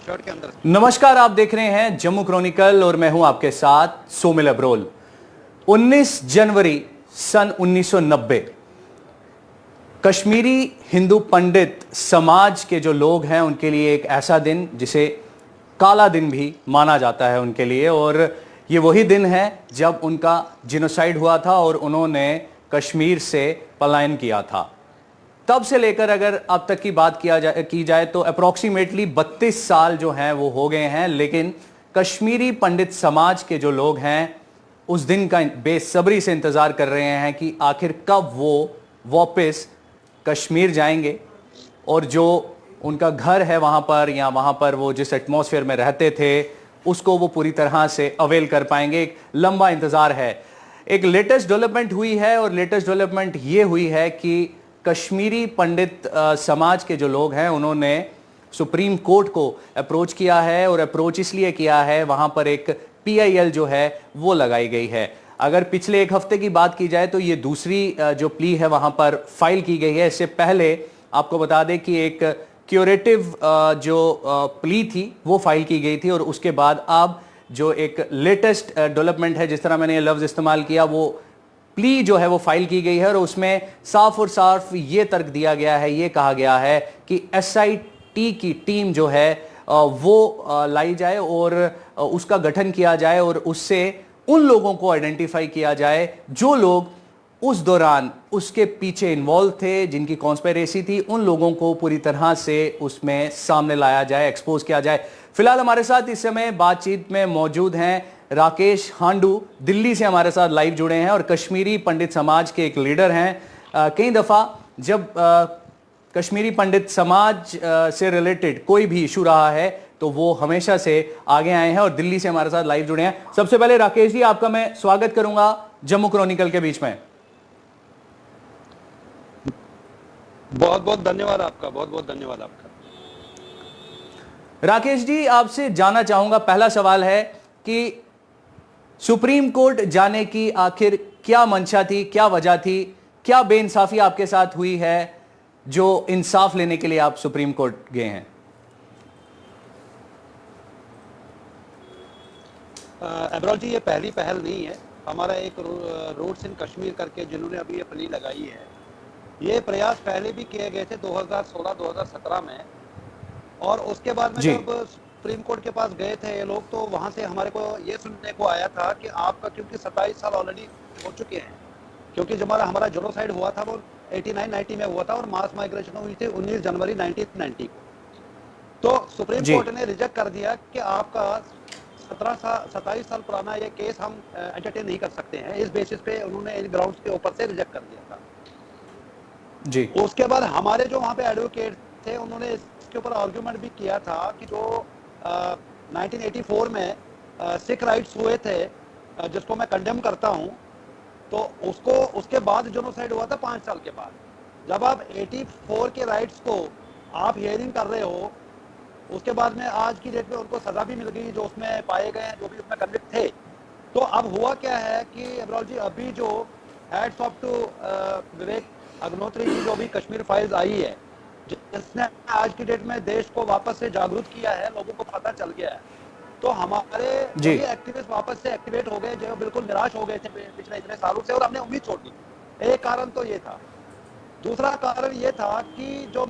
Shirt के अंदर। नमस्कार, आप देख रहे हैं जम्मू क्रॉनिकल और मैं हूं आपके साथ सोमिल अब्रोल। 19 जनवरी सन 1990 कश्मीरी हिंदू पंडित समाज के जो लोग हैं उनके लिए एक ऐसा दिन जिसे काला दिन भी माना जाता है उनके लिए, और ये वही दिन है जब उनका जिनोसाइड हुआ था और उन्होंने कश्मीर से पलायन किया था। तब से लेकर अगर अब तक की बात की जाए तो अप्रोक्सीमेटली 32 साल जो हैं वो हो गए हैं, लेकिन कश्मीरी पंडित समाज के जो लोग हैं उस दिन का बेसब्री से इंतजार कर रहे हैं कि आखिर कब वो वापस कश्मीर जाएंगे और जो उनका घर है वहां पर, या वहां पर वो जिस एटमॉस्फेयर में रहते थे उसको वो पूरी तरह से अवेल कर पाएंगे। एक लंबा इंतजार है। एक लेटेस्ट डेवलपमेंट हुई है, और लेटेस्ट डेवलपमेंट ये हुई है कि कश्मीरी पंडित समाज के जो लोग हैं उन्होंने सुप्रीम कोर्ट को अप्रोच किया है, और अप्रोच इसलिए किया है, वहां पर एक PIL जो है वो लगाई गई है। अगर पिछले एक हफ्ते की बात की जाए तो ये दूसरी जो प्ली है वहां पर फाइल की गई है। इससे पहले आपको बता दें कि एक क्यूरेटिव जो प्ली थी वो फाइल की गई थी, और उसके बाद अब जो एक लेटेस्ट डेवलपमेंट है, जिस तरह मैंने ये लफ्ज इस्तेमाल किया, वो प्ली जो है वो फाइल की गई है, और उसमें साफ और साफ ये तर्क दिया गया है, ये कहा गया है कि SIT की टीम जो है वो लाई जाए और उसका गठन किया जाए, और उससे उन लोगों को आइडेंटिफाई किया जाए जो लोग उस दौरान उसके पीछे इन्वॉल्व थे, जिनकी कॉन्स्पिरेसी थी, उन लोगों को पूरी तरह से उसमें सामने लाया जाए, एक्सपोज किया जाए। फिलहाल हमारे साथ इस समय बातचीत में मौजूद हैं राकेश हांडू, दिल्ली से हमारे साथ लाइव जुड़े हैं और कश्मीरी पंडित समाज के एक लीडर हैं। कई दफा जब कश्मीरी पंडित समाज से रिलेटेड कोई भी इशू रहा है तो वो हमेशा से आगे आए हैं और दिल्ली से हमारे साथ लाइव जुड़े हैं। सबसे पहले राकेश जी, आपका मैं स्वागत करूंगा जम्मू क्रॉनिकल के बीच में। बहुत बहुत धन्यवाद आपका, बहुत बहुत धन्यवाद आपका। राकेश जी, आपसे जानना चाहूंगा, पहला सवाल है कि सुप्रीम कोर्ट जाने की आखिर क्या मंशा थी, क्या वजह थी, क्या बेइंसाफी आपके साथ हुई है जो इंसाफ लेने के लिए आप सुप्रीम कोर्ट गए हैं? अब्रोल जी, ये पहली पहल नहीं है। हमारा एक रूट्स इन कश्मीर करके जिन्होंने अभी ये प्ली लगाई है, ये प्रयास पहले भी किए गए थे 2016-2017 में, और उसके बाद में जब सुप्रीम कोर्ट के पास गए थे ये लोग, तो वहां से हमारे को ये सुनने को आया था कि आपका, क्योंकि 27 साल ऑलरेडी हो चुके हैं, क्योंकि जब हमारा जेनोसाइड हुआ था वो 89-90 में हुआ था और मास माइग्रेशन हुई थी 19 जनवरी 1990 को। तो सुप्रीम कोर्ट ने रिजेक्ट कर दिया कि आपका 27 साल पुराना ये केस हम एंटरटेन नहीं कर सकते हैं। इस बेसिस पे उन्होंने इन ग्राउंड्स के ऊपर से रिजेक्ट कर दिया था जी। उसके बाद हमारे जो वहाँ पे एडवोकेट थे उन्होंने इसके ऊपर आर्ग्यूमेंट भी किया था कि जो 1984 में सिख राइट्स हुए थे, जिसको मैं कंडेम करता हूँ, तो उसको उसके बाद जेनोसाइड हुआ था 5 साल के बाद। जब आप 84 के राइट्स को आप हियरिंग कर रहे हो, उसके बाद में आज की डेट में उनको सजा भी मिल गई जो उसमें पाए गए हैं, जो भी उसमें कन्विक्ट थे। तो अब हुआ क्या है कि अब्रोल जी, अभी जो hats off to Vivek Agnihotri की जो भी कश्मीर फाइल्स आई है, जिसने आज की डेट में देश को वापस से जागरूक किया है, लोगों को पता चल गया है, तो हमारे एक्टिविस्ट वापस से एक्टिवेट हो गए जो बिल्कुल निराश हो गए थे पिछले इतने सालों से, और हमने उम्मीद छोड़ दी। एक कारण तो ये था। दूसरा कारण ये था कि जो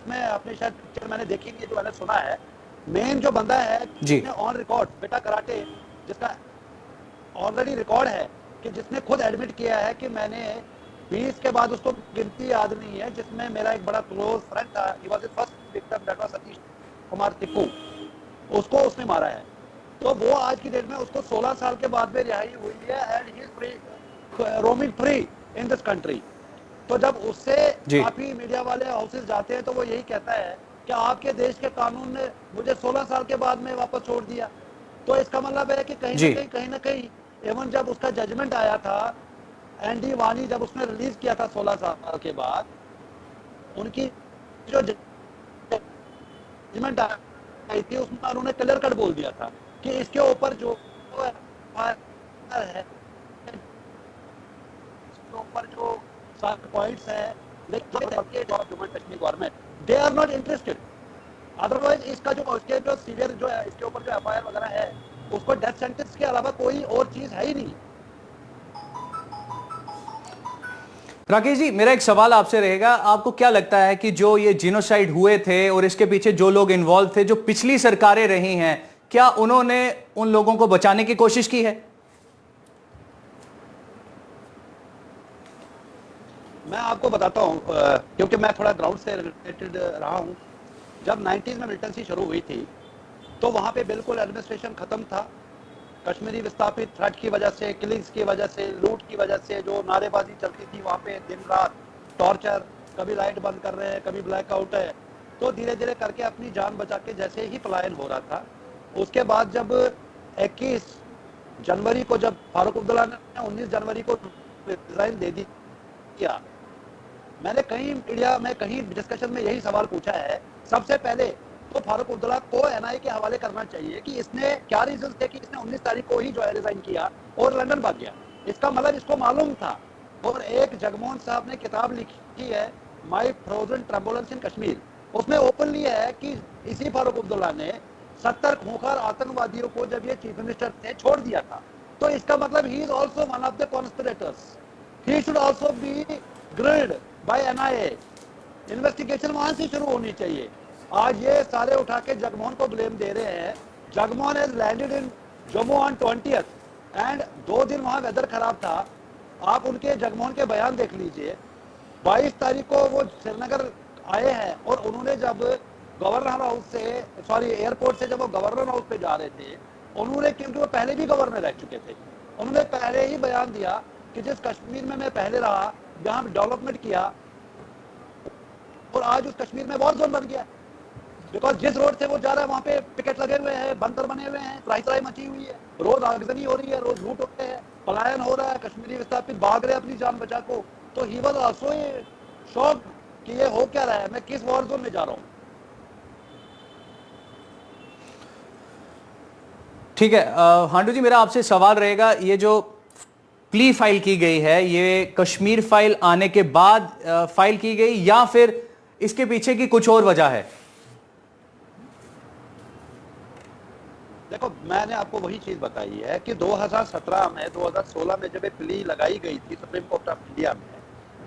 मैं अपने शायद पिक्चर मैंने देखी नहीं, जो मैंने सुना है, मेन जो बंदा है जिसने ऑन रिकॉर्ड बेटा कराटे, जिसका ऑलरेडी रिकॉर्ड है, कि जिसने खुद एडमिट किया है कि मैंने 20 के बाद उसको गिनती याद नहीं है, जिसमें मेरा एक बड़ा क्लोज फ्रेंड था, he was the first victim, that was Satish Kumar Tikku, उसको उसने मारा है। तो वो आज की डेट में उसको 16 साल के बाद में रिहाई हुई है and he is free, roaming free in this country. तो जब उससे काफी मीडिया वाले हाउसेस जाते हैं तो वो यही कहता है कि आपके देश के कानून ने मुझे 16 साल के बाद में वापस छोड़ दिया। तो इसका मतलब है कि कहीं ना कहीं एवं जब उसका जजमेंट आया था, एनडी वानी जब उसने रिलीज किया था 16 साल के बाद, उनकी जो जजमेंट आई थी उसमें उन्होंने क्लियर कट बोल दिया था कि इसके ऊपर जो है, इसके ऊपर जो पॉइंट्स है, लेकिन Kashmir government they are not interested. Otherwise इसका जो इसके जो सीवियर जो है, इसके ऊपर जो एफआईआर वगैरह है, उसको डेथ सेंटेंस के अलावा कोई और चीज है ही नहीं। राकेश जी, मेरा एक सवाल आपसे रहेगा, आपको क्या लगता है कि जो ये जिनोसाइड हुए थे और इसके पीछे जो लोग इन्वॉल्व थे, जो पिछली सरकारें रही हैं, क्या उन्होंने उन लोगों को बचाने की कोशिश की है? मैं आपको बताता हूँ, क्योंकि मैं थोड़ा ग्राउंड से रिलेटेड रहा हूँ। जब 90s में मिलिटेंसी शुरू हुई थी तो वहाँ पे बिल्कुल एडमिनिस्ट्रेशन खत्म था। कश्मीरी विस्थापित थ्रेट की वजह से, किलिंग्स की वजह से, लूट की वजह से जो नारेबाजी चलती थी वहाँ पे, दिन रात टॉर्चर, कभी लाइट बंद कर रहे हैं, कभी ब्लैकआउट है, तो धीरे धीरे करके अपनी जान बचा के जैसे ही पलायन हो रहा था, उसके बाद जब 21 जनवरी को जब फारूक अब्दुल्ला ने 19 जनवरी को रिजाइन दे दिया, मैंने कहीं मीडिया में कहीं डिस्कशन में यही सवाल पूछा है, सबसे पहले तो फारूक अब्दुल्ला को एनआईए के हवाले करना चाहिए कि इसने क्या रीजन थे कि इसने 19 तारीख को ही जो है रिजाइन किया और लंदन भाग गया। इसका मतलब इसको मालूम था। और एक जगमोहन साहब ने किताब लिखी है, माई फ्रोजन ट्रम्बुलेंस इन कश्मीर, उसमें ओपनली है कि इसी फारूक अब्दुल्ला ने 70 खूंखार आतंकवादियों को जब ये चीफ मिनिस्टर थे छोड़ दिया था। तो इसका मतलब he is also one of the conspirators, he should also be grilled by NIA. Investigation वहां से शुरू होनी चाहिए। आज ये सारे उठा के जगमोहन को ब्लेम दे रहे हैं। Jagmohan has landed in Jammu on 20th and 2 दिन वहां वेदर खराब था। आप उनके जगमोहन के बयान देख लीजिए। 22 तारीख को वो श्रीनगर आए हैं और उन्होंने जब गवर्नर हाउस से, सॉरी एयरपोर्ट से जब वो गवर्नर हाउस पे जा रहे थे, उन्होंने, क्योंकि वो पहले भी गवर्नर रह चुके थे, उन्होंने पहले ही बयान दिया कि जिस कश्मीर में मैं पहले रहा, जहां डेवलपमेंट किया, और आज उस कश्मीर में वॉर जोन बन गया। बिकॉज जिस रोड से वो जा रहा है वहां पे पिकेट लगे हुए हैं, बंकर बने हुए हैं, त्राही मची हुई है, रोज आगजनी हो रही है, रोज लूट हो रहे हैं, पलायन हो रहा है, कश्मीरी विस्थापित भाग रहे अपनी जान बचा को। तो ही वाज आल्सो शॉक कि ये हो क्या रहा है, मैं किस वॉर जोन में जा रहा हूँ। ठीक है, हांडू जी, मेरा आपसे सवाल रहेगा, ये जो प्ली फाइल की गई है, ये कश्मीर फाइल आने के बाद फाइल की गई या फिर इसके पीछे की कुछ और वजह है? देखो, मैंने आपको वही चीज बताई है कि 2017 में, 2016 में जब प्ली लगाई गई थी सुप्रीम कोर्ट ऑफ इंडिया में,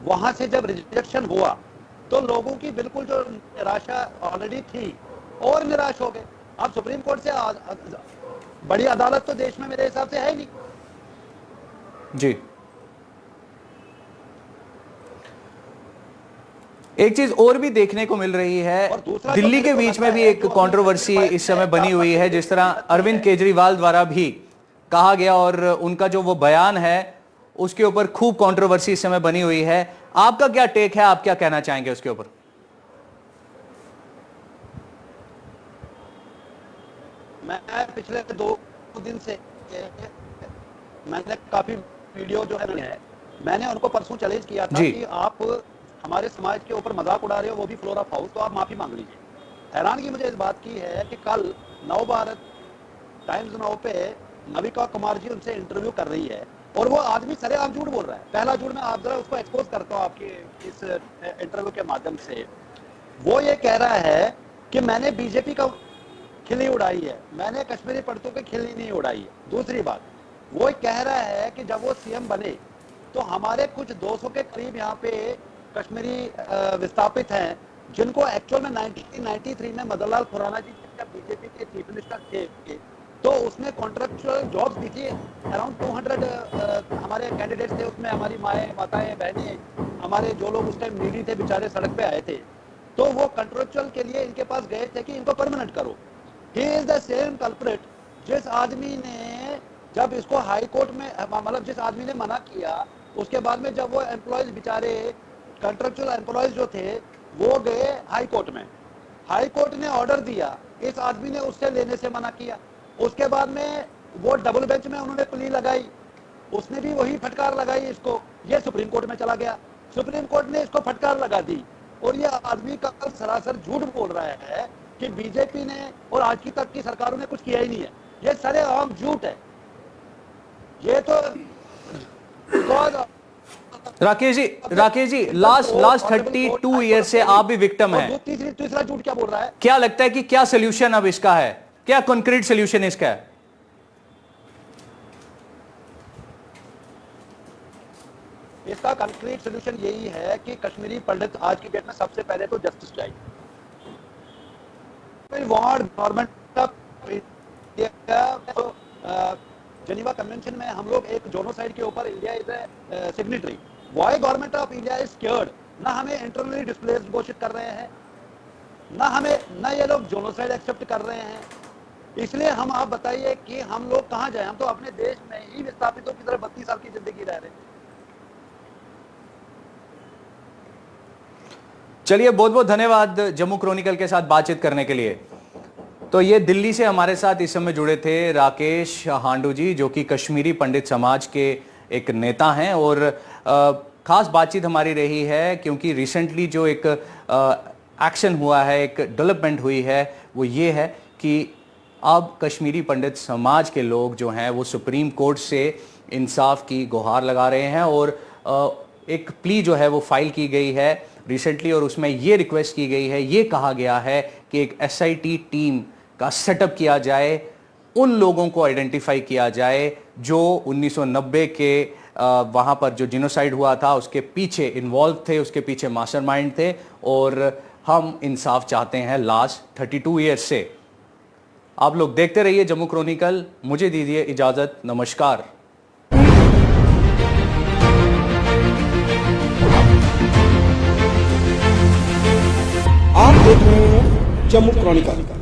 वहां से जब रिजेक्शन हुआ तो लोगों की बिल्कुल जो निराशा ऑलरेडी थी और निराश हो गए। अब सुप्रीम कोर्ट से बड़ी अदालत तो देश में मेरे हिसाब से है ही नहीं। जी, एक चीज और भी देखने को मिल रही है, दिल्ली के बीच में भी एक कंट्रोवर्सी इस समय बनी हुई है, जिस तरह अरविंद केजरीवाल द्वारा भी कहा गया और उनका जो वो बयान है उसके ऊपर खूब कंट्रोवर्सी इस समय बनी हुई है। आपका क्या टेक है, आप क्या कहना चाहेंगे उसके ऊपर? मैं पिछले 2 दिन से मैंने काफी वीडियो जो है, मैंने उनको परसों चैलेंज किया था कि आप हमारे समाज के ऊपर मजाक उड़ा रहे हो, वो भी फ्लोर ऑफ हाउस, तो आप माफी मांग लीजिए। हैरानगी मुझे इस बात की है कि कल नव भारत टाइम्स नाउ पे नविका कुमार जी उनसे इंटरव्यू कर रही है और वो आदमी सरेआम झूठ बोल रहा है। पहला झूठ मैं आप जरा उसको एक्सपोज करता हूँ आपके इस इंटरव्यू के माध्यम से। वो ये कह रहा है कि मैंने बीजेपी का खिल्ली उड़ाई है, मैंने कश्मीरी पंडितों की खिल्ली नहीं उड़ाई है। दूसरी बात, वो कह रहा है कि जब वो सीएम बने तो हमारे कुछ 200 के करीब यहाँ पे कश्मीरी विस्थापित हैं, जिनको एक्चुअल में 1993 में मदन लाल खुराना जी जब बीजेपी के चीफ मिनिस्टर थे तो उसमें कॉन्ट्रेक्चुअल जॉब्स दी थी। अराउंड 200 हमारे कैंडिडेट्स थे, उसमें हमारी माएँ, माताएं, बहनें, हमारे जो लोग उस टाइम नीडी थे, बेचारे सड़क पे आए थे, तो वो कॉन्ट्रेक्चुअल के लिए इनके पास गए थे कि इनको परमानेंट करो। He is the same culprit जिस आदमी ने, जब इसको हाई कोर्ट में, मतलब जिस आदमी ने मना किया, उसके बाद में जब वो एम्प्लॉयज बेचारे कॉन्ट्रेक्चुअल एम्प्लॉयज जो थे वो गए हाई कोर्ट में, हाई कोर्ट ने ऑर्डर दिया, इस आदमी ने उससे लेने से मना किया। उसके बाद में वो डबल बेंच में उन्होंने प्ली लगाई, उसने भी वही फटकार लगाई इसको, ये सुप्रीम कोर्ट में चला गया, सुप्रीम कोर्ट ने इसको फटकार लगा दी। और ये आदमी का सरासर झूठ बोल रहा है कि बीजेपी ने और आज की तक की सरकारों ने कुछ किया ही नहीं है। ये सरेआम झूठ है। ये तो राकेश जी लास्ट 32 ईयर से आप भी विक्टिम हैं। तीसरा झूठ क्या बोल रहा है? क्या लगता है कि क्या सोल्यूशन अब इसका है, क्या कॉन्क्रीट सोल्यूशन इसका है? इसका कंक्रीट सोल्यूशन यही है कि कश्मीरी पंडित आज की डेट में सबसे पहले तो जस्टिस चाहिए। गवर्नमेंट ऑफ जेनीवा कन्वेंशन में हम लोग एक जोनोसाइड के ऊपर India is a signatory. Why government of India is scared? ना हमें इंटरनली डिस्प्लेस्ड घोषित कर रहे हैं, ना ये लोग जोनोसाइड एक्सेप्ट कर रहे हैं। इसलिए हम आप बताइए कि हम लोग कहां जाए? हम तो अपने देश में ही विस्थापितों की तरह 32 साल की जिंदगी रह रहे हैं। चलिए, बहुत बहुत धन्यवाद जम्मू क्रॉनिकल के साथ बातचीत करने के लिए। तो ये दिल्ली से हमारे साथ इस समय जुड़े थे राकेश हांडू जी, जो कि कश्मीरी पंडित समाज के एक नेता हैं। और खास बातचीत हमारी रही है क्योंकि रिसेंटली जो एक एक्शन हुआ है, एक डेवलपमेंट हुई है, वो ये है कि अब कश्मीरी पंडित समाज के लोग जो हैं वो सुप्रीम कोर्ट से इंसाफ की गुहार लगा रहे हैं। और एक प्ली जो है वो फाइल की गई है रिसेंटली, और उसमें ये रिक्वेस्ट की गई है, ये कहा गया है कि एक SIT टीम का सेटअप किया जाए, उन लोगों को आइडेंटिफाई किया जाए जो 1990 के वहाँ पर जो जिनोसाइड हुआ था उसके पीछे इन्वॉल्व थे, उसके पीछे मास्टरमाइंड थे। और हम इंसाफ चाहते हैं लास्ट 32 ईयर्स से। आप लोग देखते रहिए जम्मू क्रॉनिकल। मुझे दीजिए इजाजत, नमस्कार। आप देख रहे हैं जम्मू क्रॉनिकल।